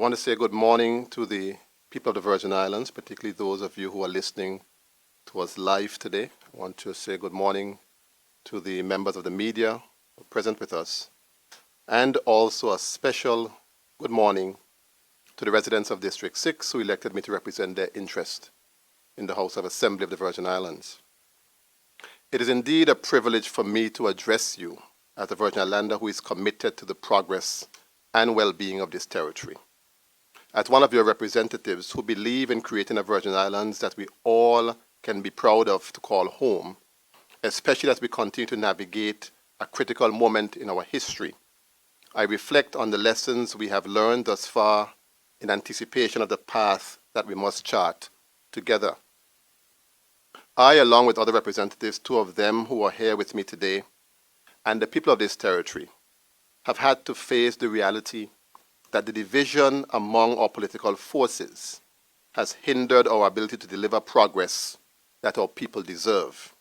want to say good morning to the people of the Virgin Islands, particularly those of you who are listening to us live today. I want to say good morning to the members of the media who are present with us, and also a special good morning to the residents of District 6 who elected me to represent their interest in the House of Assembly of the Virgin Islands. It is indeed a privilege for me to address you as a Virgin Islander who is committed to the progress and well-being of this territory. As one of your representatives who believe in creating a Virgin Islands that we all can be proud of to call home, especially as we continue to navigate a critical moment in our history, I reflect on the lessons we have learned thus far in anticipation of the path that we must chart together. I, along with other representatives, two of them who are here with me today, and the people of this territory, have had to face the reality that the division among our political forces has hindered our ability to deliver progress that our people deserve.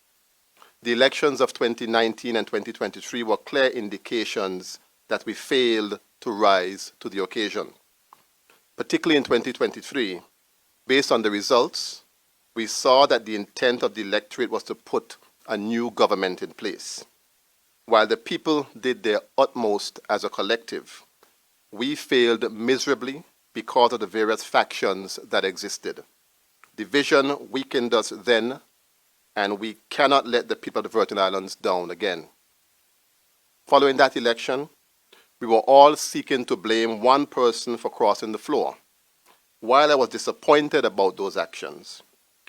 The elections of 2019 and 2023 were clear indications that we failed to rise to the occasion. Particularly in 2023, based on the results, we saw that the intent of the electorate was to put a new government in place. While the people did their utmost as a collective, we failed miserably because of the various factions that existed. Division weakened us then, and we cannot let the people of the Virgin Islands down again. Following that election, we were all seeking to blame one person for crossing the floor. While I was disappointed about those actions,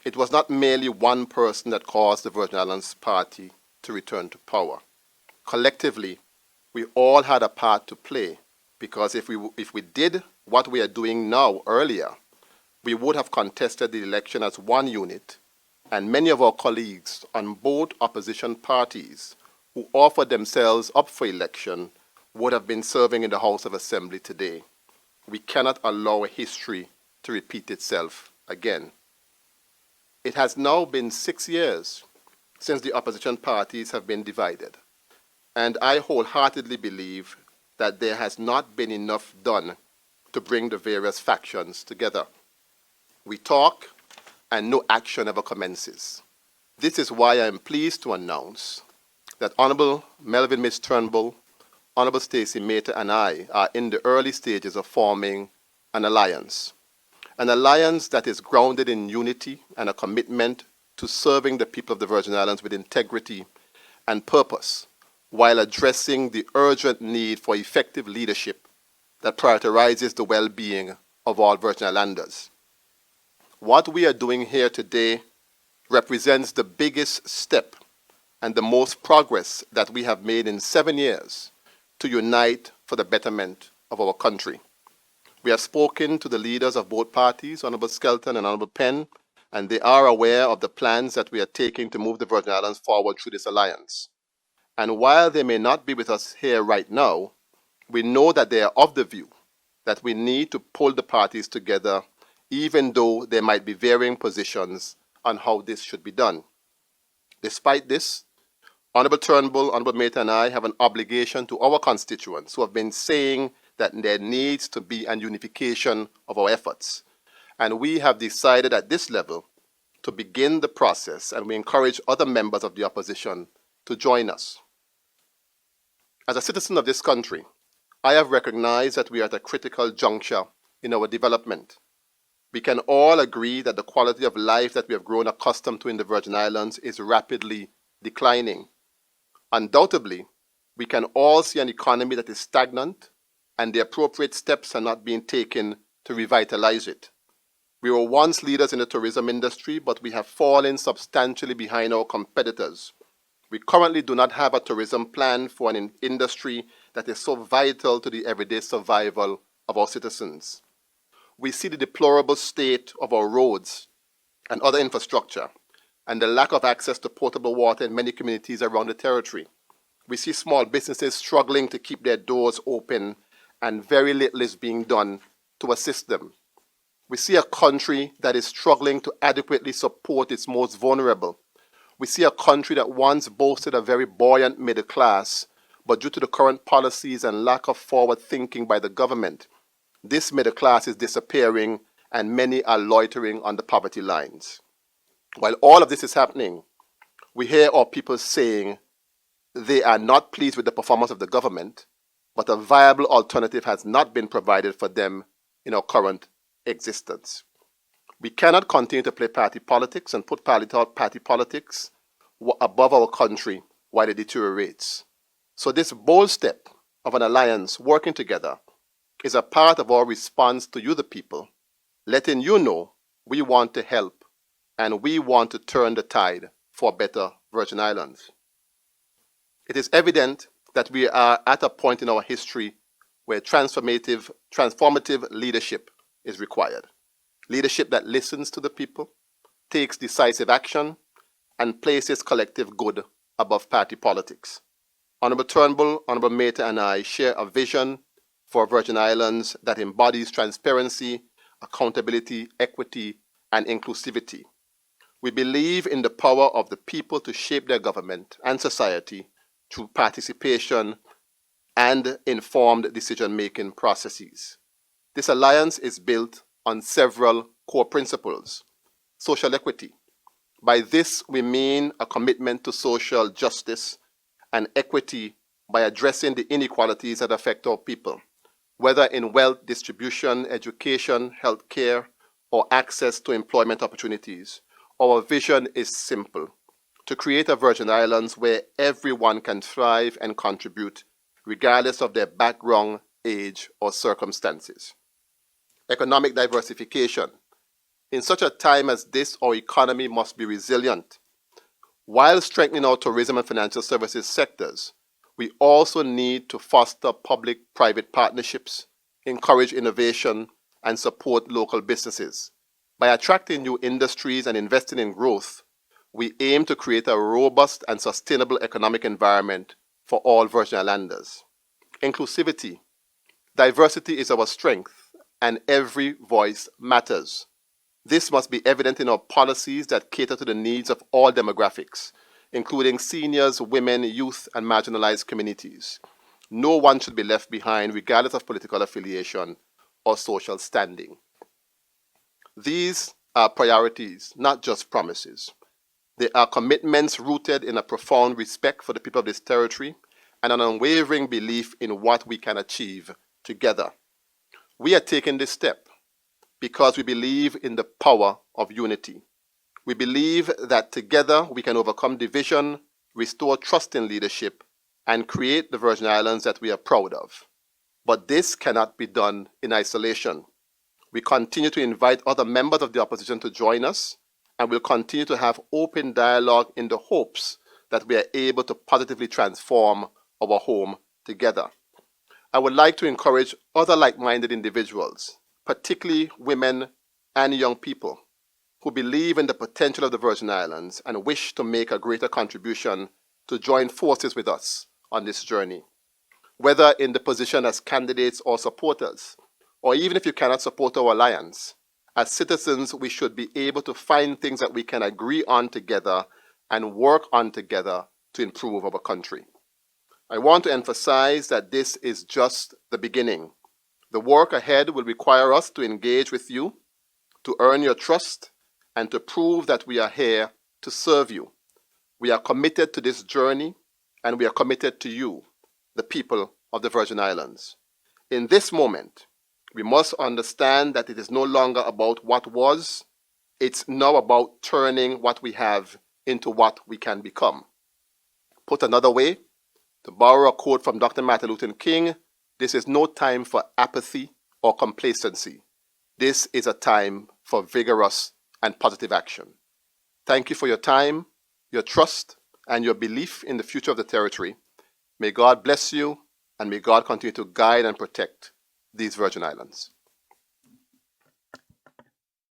it was not merely one person that caused the Virgin Islands Party to return to power. Collectively, we all had a part to play, because if we did what we are doing now earlier, we would have contested the election as one unit, and many of our colleagues on both opposition parties who offered themselves up for election would have been serving in the House of Assembly today. We cannot allow history to repeat itself again. It has now been 6 years since the opposition parties have been divided, and I wholeheartedly believe that there has not been enough done to bring the various factions together. We talk and no action ever commences. This is why I am pleased to announce that Honorable Melvin Miss Turnbull, Honorable Stacey Mater, and I are in the early stages of forming an alliance that is grounded in unity and a commitment to serving the people of the Virgin Islands with integrity and purpose, while addressing the urgent need for effective leadership that prioritizes the well-being of all Virgin Islanders. What we are doing here today represents the biggest step and the most progress that we have made in 7 years to unite for the betterment of our country. We have spoken to the leaders of both parties, Honorable Skelton and Honorable Penn, and they are aware of the plans that we are taking to move the Virgin Islands forward through this alliance. And while they may not be with us here right now, we know that they are of the view that we need to pull the parties together, even though there might be varying positions on how this should be done. Despite this, Honorable Turnbull, Honorable Mater, and I have an obligation to our constituents who have been saying that there needs to be a unification of our efforts. And we have decided at this level to begin the process, and we encourage other members of the opposition to join us. As a citizen of this country, I have recognized that we are at a critical juncture in our development. We can all agree that the quality of life that we have grown accustomed to in the Virgin Islands is rapidly declining. Undoubtedly, we can all see an economy that is stagnant, and the appropriate steps are not being taken to revitalize it. We were once leaders in the tourism industry, but we have fallen substantially behind our competitors. We currently do not have a tourism plan for an industry that is so vital to the everyday survival of our citizens. We see the deplorable state of our roads and other infrastructure, and the lack of access to potable water in many communities around the territory. We see small businesses struggling to keep their doors open, and very little is being done to assist them. We see a country that is struggling to adequately support its most vulnerable. We see a country that once boasted a very buoyant middle class, but due to the current policies and lack of forward thinking by the government, This middle class is disappearing and many are loitering on the poverty lines. While all of this is happening, we hear our people saying they are not pleased with the performance of the government, but a viable alternative has not been provided for them in our current existence. We cannot continue to play party politics and put party politics above our country while it deteriorates. So this bold step of an alliance working together is a part of our response to you, the people, letting you know we want to help and we want to turn the tide for a better Virgin Islands. It is evident that we are at a point in our history where transformative leadership is required. Leadership that listens to the people, takes decisive action, and places collective good above party politics. Honourable Turnbull, Honourable Mata, and I share a vision for Virgin Islands that embodies transparency, accountability, equity, and inclusivity. We believe in the power of the people to shape their government and society through participation and informed decision-making processes. This alliance is built on several core principles. Social equity. By this, we mean a commitment to social justice and equity by addressing the inequalities that affect our people, whether in wealth distribution, education, healthcare, or access to employment opportunities. Our vision is simple: to create a Virgin Islands where everyone can thrive and contribute, regardless of their background, age, or circumstances. Economic diversification. In such a time as this, our economy must be resilient. While strengthening our tourism and financial services sectors, we also need to foster public-private partnerships, encourage innovation, and support local businesses. By attracting new industries and investing in growth, we aim to create a robust and sustainable economic environment for all Virgin Islanders. Inclusivity. Diversity is our strength, and every voice matters. This must be evident in our policies that cater to the needs of all demographics, including seniors, women, youth, and marginalized communities. No one should be left behind, regardless of political affiliation or social standing. These are priorities, not just promises. They are commitments rooted in a profound respect for the people of this territory and an unwavering belief in what we can achieve together. We are taking this step because we believe in the power of unity. We believe that together we can overcome division, restore trust in leadership, and create the Virgin Islands that we are proud of. But this cannot be done in isolation. We continue to invite other members of the opposition to join us, and will continue to have open dialogue in the hopes that we are able to positively transform our home together. I would like to encourage other like-minded individuals, particularly women and young people, who believe in the potential of the Virgin Islands and wish to make a greater contribution, to join forces with us on this journey. Whether in the position as candidates or supporters, or even if you cannot support our alliance, as citizens we should be able to find things that we can agree on together and work on together to improve our country. I want to emphasize that this is just the beginning. The work ahead will require us to engage with you, to earn your trust, and to prove that we are here to serve you. We are committed to this journey, and we are committed to you, the people of the Virgin Islands. In this moment, we must understand that it is no longer about what was, it's now about turning what we have into what we can become. Put another way, to borrow a quote from Dr. Martin Luther King, this is no time for apathy or complacency. This is a time for vigorous and positive action. Thank you for your time, your trust, and your belief in the future of the territory. May God bless you, and may God continue to guide and protect these Virgin Islands.